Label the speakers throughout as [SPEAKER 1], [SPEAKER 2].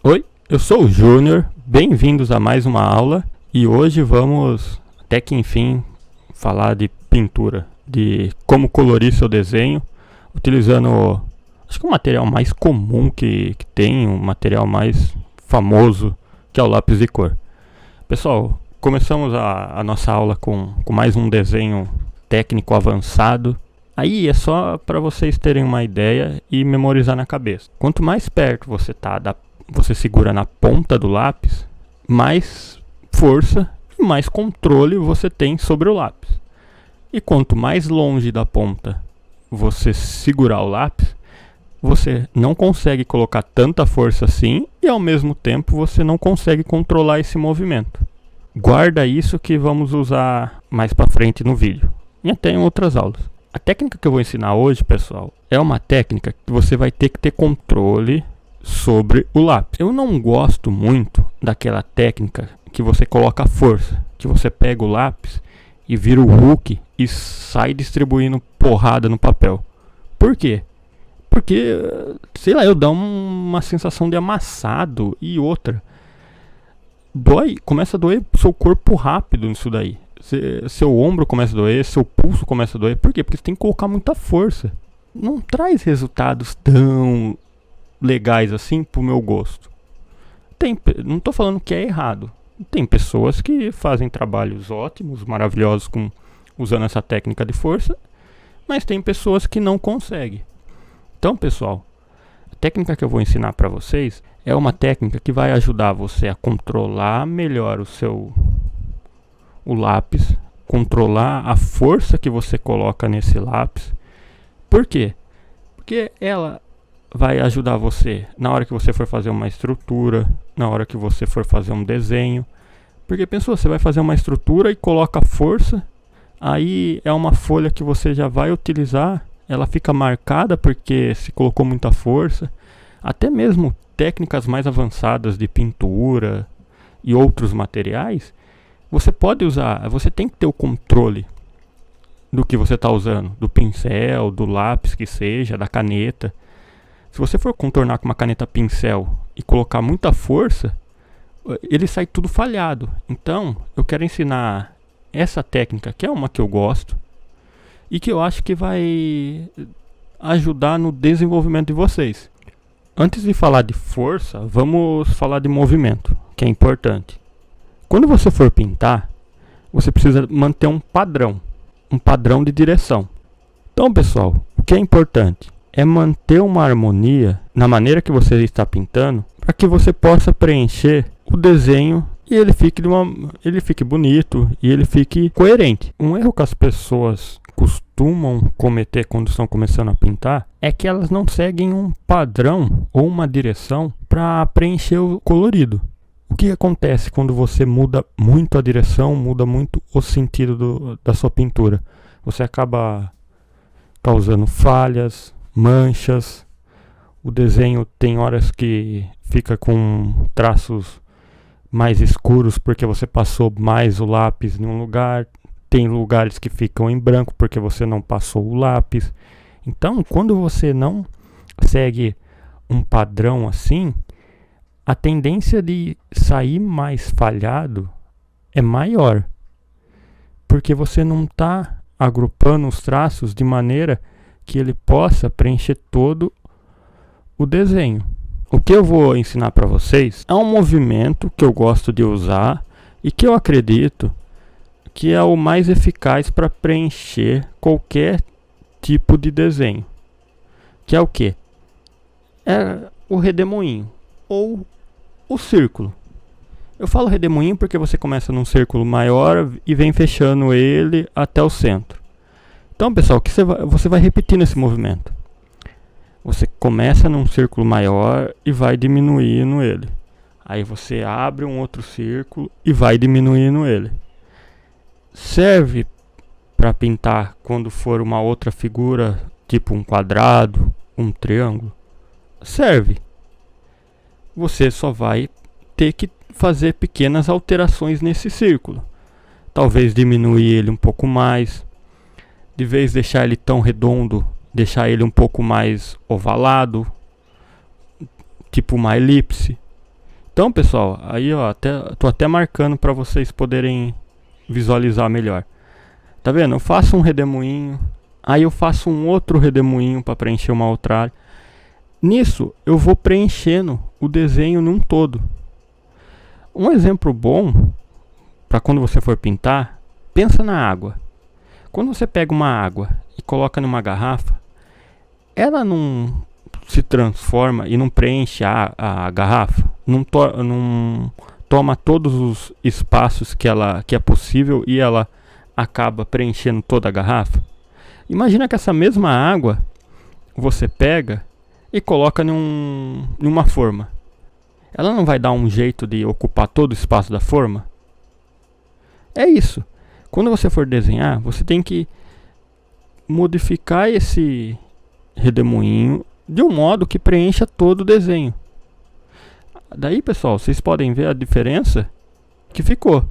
[SPEAKER 1] Oi, eu sou o Júnior, bem-vindos a mais uma aula e hoje vamos, até que enfim, falar de pintura, de como colorir seu desenho, utilizando, acho que o material mais comum que tem, o material mais famoso, que é o lápis de cor. Pessoal, começamos a nossa aula com mais um desenho técnico avançado. Aí é só para vocês terem uma ideia e memorizar na cabeça. Quanto mais perto você está você segura na ponta do lápis, mais força e mais controle você tem sobre o lápis. E quanto mais longe da ponta você segurar o lápis, você não consegue colocar tanta força assim e ao mesmo tempo você não consegue controlar esse movimento. Guarda isso que vamos usar mais para frente no vídeo e até em outras aulas. A técnica que eu vou ensinar hoje, pessoal, é uma técnica que você vai ter que ter controle sobre o lápis. Eu não gosto muito daquela técnica que você coloca força, que você pega o lápis e vira o Hulk e sai distribuindo porrada no papel. Por quê? Porque, sei lá, eu dou uma sensação de amassado e outra. Começa a doer seu corpo rápido nisso daí. Seu ombro começa a doer, seu pulso começa a doer. Por quê? Porque você tem que colocar muita força. Não traz resultados tão legais assim pro meu gosto. Não tô falando que é errado. Tem pessoas que fazem trabalhos ótimos, maravilhosos usando essa técnica de força, mas tem pessoas que não conseguem. Então, pessoal, a técnica que eu vou ensinar para vocês é uma técnica que vai ajudar você a controlar melhor o lápis, controlar a força que você coloca nesse lápis. Por quê? Porque ela vai ajudar você na hora que você for fazer uma estrutura, na hora que você for fazer um desenho. Porque pensou, você vai fazer uma estrutura e coloca força, aí é uma folha que você já vai utilizar, ela fica marcada porque se colocou muita força. Até mesmo técnicas mais avançadas de pintura e outros materiais, você pode usar, você tem que ter o controle do que você está usando, do pincel, do lápis que seja, da caneta. Se você for contornar com uma caneta pincel e colocar muita força, ele sai tudo falhado. Então, eu quero ensinar essa técnica, que é uma que eu gosto e que eu acho que vai ajudar no desenvolvimento de vocês. Antes de falar de força, vamos falar de movimento, que é importante. Quando você for pintar, você precisa manter um padrão de direção. Então, pessoal, o que é importante é manter uma harmonia na maneira que você está pintando, para que você possa preencher o desenho e ele fique bonito e ele fique coerente. Um erro que as pessoas costumam cometer quando estão começando a pintar é que elas não seguem um padrão ou uma direção para preencher o colorido. O que acontece quando você muda muito a direção, muda muito o sentido da sua pintura? Você acaba causando falhas, manchas. O desenho tem horas que fica com traços mais escuros porque você passou mais o lápis em um lugar. Tem lugares que ficam em branco porque você não passou o lápis. Então, quando você não segue um padrão assim, a tendência de sair mais falhado é maior, porque você não está agrupando os traços de maneira que ele possa preencher todo o desenho. O que eu vou ensinar para vocês é um movimento que eu gosto de usar e que eu acredito que é o mais eficaz para preencher qualquer tipo de desenho. Que é o que? É o redemoinho ou o círculo. Eu falo redemoinho porque você começa num círculo maior e vem fechando ele até o centro. Então, pessoal, que você vai repetindo esse movimento. Você começa num círculo maior e vai diminuindo ele. Aí você abre um outro círculo e vai diminuindo ele. Serve para pintar quando for uma outra figura, tipo um quadrado, um triângulo? Serve. Você só vai ter que fazer pequenas alterações nesse círculo. Talvez diminuir ele um pouco mais. De vez deixar ele tão redondo, deixar ele um pouco mais ovalado, tipo uma elipse. Então, pessoal, aí ó, tô até marcando para vocês poderem visualizar melhor. Tá vendo? Eu faço um redemoinho, aí eu faço um outro redemoinho para preencher uma outra área. Nisso, eu vou preenchendo o desenho num todo. Um exemplo bom para quando você for pintar, pensa na água. Quando você pega uma água e coloca numa garrafa, ela não se transforma e não preenche a garrafa, não toma todos os espaços que é possível e ela acaba preenchendo toda a garrafa. Imagina que essa mesma água você pega e coloca numa forma. Ela não vai dar um jeito de ocupar todo o espaço da forma? É isso. Quando você for desenhar, você tem que modificar esse redemoinho de um modo que preencha todo o desenho. Daí, pessoal, vocês podem ver a diferença que ficou.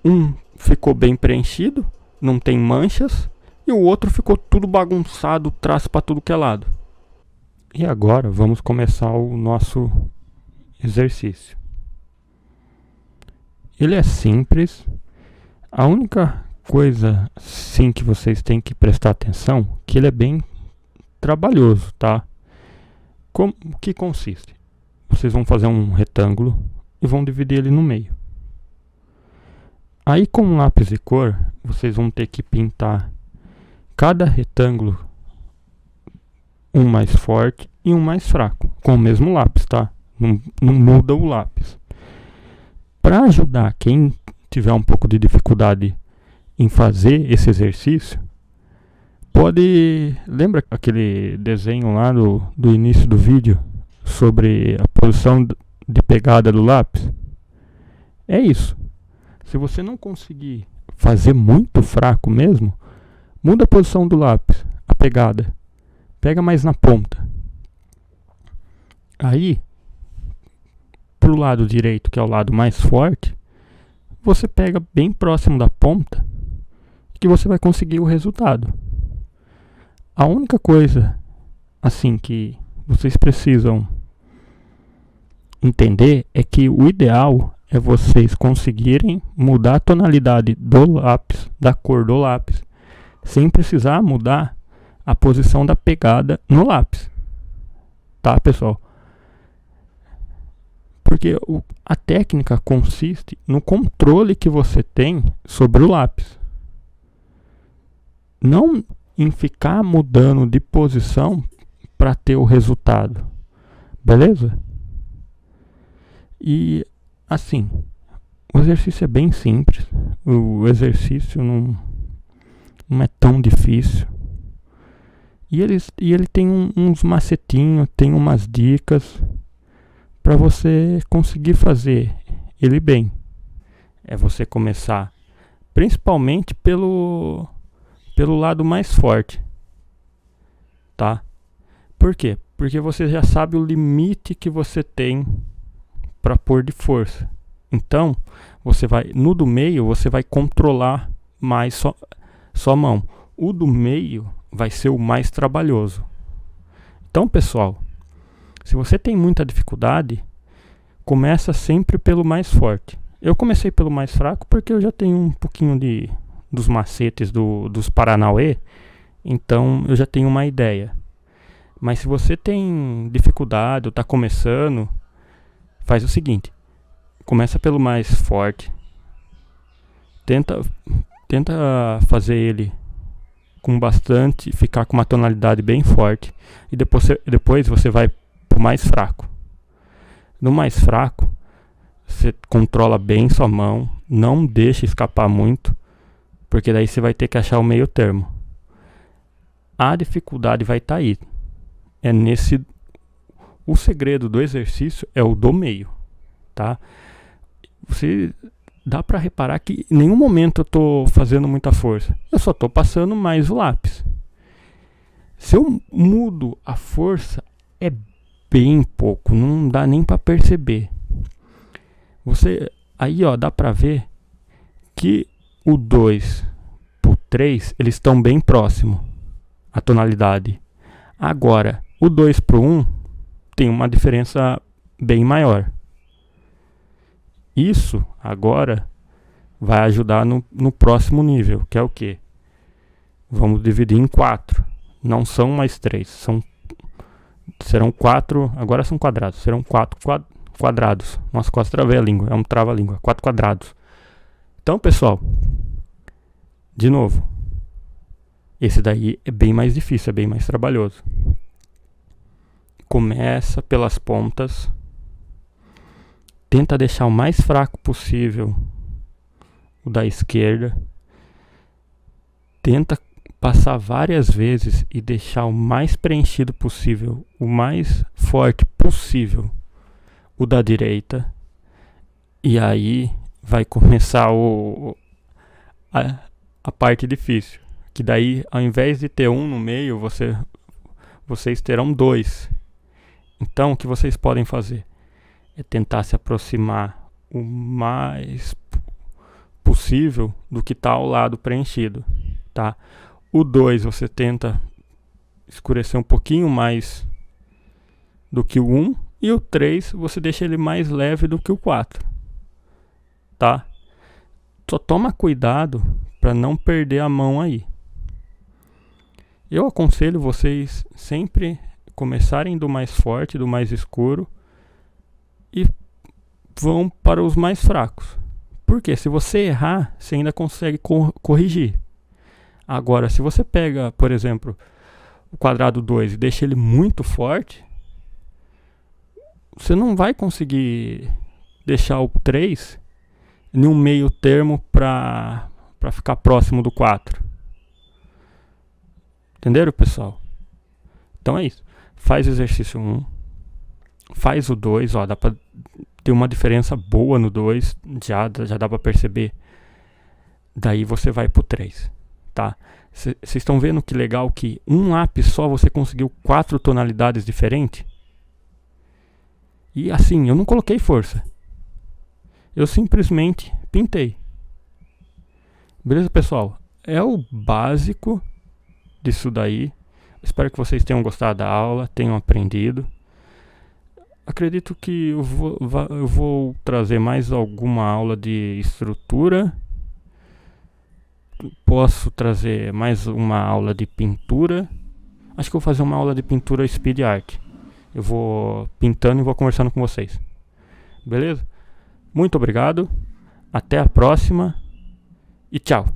[SPEAKER 1] Um ficou bem preenchido, não tem manchas, e o outro ficou tudo bagunçado, traço para tudo que é lado. E agora vamos começar o nosso exercício. Ele é simples. A única coisa sim que vocês têm que prestar atenção, que ele é bem trabalhoso, tá? Como que consiste? Vocês vão fazer um retângulo e vão dividir ele no meio. Aí com um lápis de cor, vocês vão ter que pintar cada retângulo, um mais forte e um mais fraco, com o mesmo lápis, tá? Não muda o lápis. Para ajudar quem tiver um pouco de dificuldade em fazer esse exercício, lembra aquele desenho lá do início do vídeo sobre a posição de pegada do lápis? É isso. Se você não conseguir fazer muito fraco mesmo, muda a posição do lápis, a pegada. Pega mais na ponta. Aí, pro lado direito, que é o lado mais forte, você pega bem próximo da ponta, que você vai conseguir o resultado. A única coisa assim que vocês precisam entender é que o ideal é vocês conseguirem mudar a tonalidade do lápis, da cor do lápis, sem precisar mudar a posição da pegada no lápis. Tá, pessoal? Porque a técnica consiste no controle que você tem sobre o lápis. Não em ficar mudando de posição para ter o resultado. Beleza? E assim, o exercício é bem simples. O exercício não é tão difícil. E ele tem uns macetinhos, tem umas dicas para você conseguir fazer ele bem. É você começar principalmente pelo lado mais forte, tá? Por quê? Porque você já sabe o limite que você tem para pôr de força. Então, no do meio, você vai controlar mais sua mão. O do meio vai ser o mais trabalhoso. Então, pessoal, se você tem muita dificuldade, começa sempre pelo mais forte. Eu comecei pelo mais fraco porque eu já tenho um pouquinho dos macetes dos Paranauê, então eu já tenho uma ideia. Mas se você tem dificuldade ou está começando, faz o seguinte: começa pelo mais forte, tenta fazer ele com bastante, ficar com uma tonalidade bem forte, e depois você vai pro mais fraco. No mais fraco, você controla bem sua mão, não deixa escapar muito, porque daí você vai ter que achar o meio termo. A dificuldade vai estar aí. O segredo do exercício é o do meio, tá? Você dá para reparar que em nenhum momento eu tô fazendo muita força. Eu só tô passando mais o lápis. Se eu mudo a força, é bem pouco, não dá nem para perceber. Aí, ó, dá para ver que o 2 pro 3, eles estão bem próximo a tonalidade. Agora, o 2 pro 1 tem uma diferença bem maior. Isso agora vai ajudar no próximo nível, que é o que? Vamos dividir em 4. Não são mais 3, serão 4. Agora são quadrados, serão 4 quadrados. Nossa, quase travei a língua, é um trava-língua. 4 quadrados. Então, pessoal, de novo, esse daí é bem mais difícil, é bem mais trabalhoso. Começa pelas pontas, tenta deixar o mais fraco possível o da esquerda, tenta passar várias vezes e deixar o mais preenchido possível, o mais forte possível o da direita, e aí vai começar a parte difícil, que daí ao invés de ter um no meio, vocês terão 2. Então o que vocês podem fazer é tentar se aproximar o mais possível do que está ao lado preenchido, tá? O 2 você tenta escurecer um pouquinho mais do que o 1, e o 3 você deixa ele mais leve do que o 4, tá? Só toma cuidado para não perder a mão aí. Eu aconselho vocês sempre começarem do mais forte, do mais escuro, e vão para os mais fracos. Porque se você errar, você ainda consegue corrigir. Agora, se você pega, por exemplo, o quadrado 2 e deixa ele muito forte, você não vai conseguir deixar o 3 em um meio termo para ficar próximo do 4. Entenderam, pessoal? Então é isso. Faz o exercício 1, faz o 2, ó, dá para ter uma diferença boa no 2, já dá para perceber. Daí você vai pro 3, tá? Vocês estão vendo que legal que um lápis só você conseguiu 4 tonalidades diferentes? E assim, eu não coloquei força. Eu simplesmente pintei. Beleza, pessoal? É o básico disso daí. Espero que vocês tenham gostado da aula, tenham aprendido. Acredito que eu vou trazer mais alguma aula de estrutura. Posso trazer mais uma aula de pintura. Acho que eu vou fazer uma aula de pintura speed art. Eu vou pintando e vou conversando com vocês. Beleza? Muito obrigado. Até a próxima. E tchau.